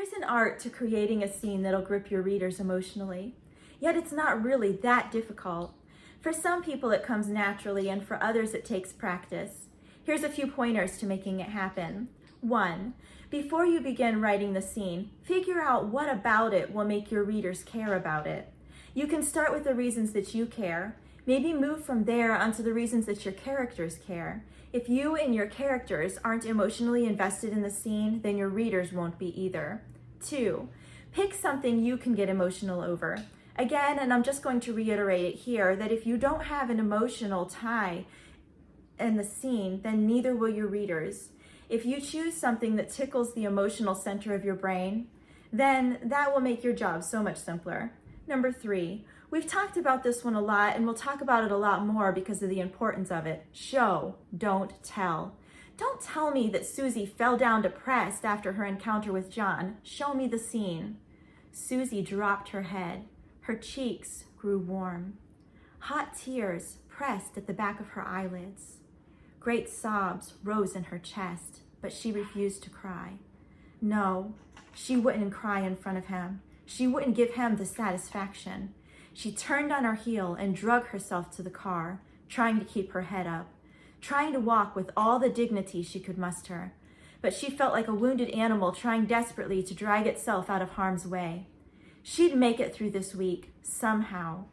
There's an art to creating a scene that'll grip your readers emotionally, yet it's not really that difficult. For some people it comes naturally, and for others it takes practice. Here's a few pointers to making it happen. 1. Before you begin writing the scene, figure out what about it will make your readers care about it. You can start with the reasons that you care. Maybe move from there onto the reasons that your characters care. If you and your characters aren't emotionally invested in the scene, then your readers won't be either. 2. Pick something you can get emotional over. Again, and I'm just going to reiterate it here, that if you don't have an emotional tie in the scene, then neither will your readers. If you choose something that tickles the emotional center of your brain, then that will make your job so much simpler. Number 3, we've talked about this one a lot, and we'll talk about it a lot more because of the importance of it. Show, don't tell. Don't tell me that Susie fell down depressed after her encounter with John. Show me the scene. Susie dropped her head. Her cheeks grew warm. Hot tears pressed at the back of her eyelids. Great sobs rose in her chest, but she refused to cry. No, she wouldn't cry in front of him. She wouldn't give him the satisfaction. She turned on her heel and drug herself to the car, trying to keep her head up, trying to walk with all the dignity she could muster. But she felt like a wounded animal trying desperately to drag itself out of harm's way. She'd make it through this week, somehow.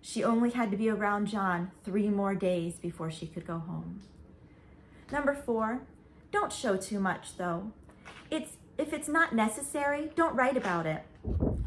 She only had to be around John 3 more days before she could go home. Number 4, don't show too much, though. If it's not necessary, don't write about it.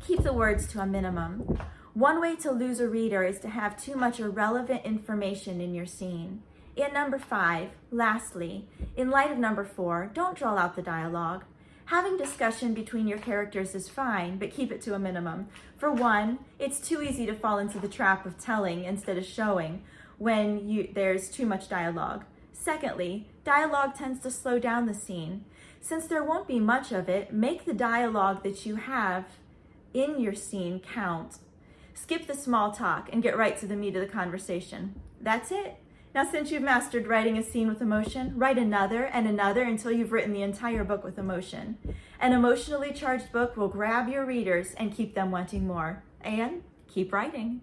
Keep the words to a minimum. One way to lose a reader is to have too much irrelevant information in your scene. And number 5, lastly, in light of number 4, don't draw out the dialogue. Having discussion between your characters is fine, but keep it to a minimum. For one, it's too easy to fall into the trap of telling instead of showing when there's too much dialogue. Secondly, dialogue tends to slow down the scene. Since there won't be much of it, make the dialogue that you have in your scene count. Skip the small talk and get right to the meat of the conversation. That's it. Now, since you've mastered writing a scene with emotion, write another and another until you've written the entire book with emotion. An emotionally charged book will grab your readers and keep them wanting more. And keep writing.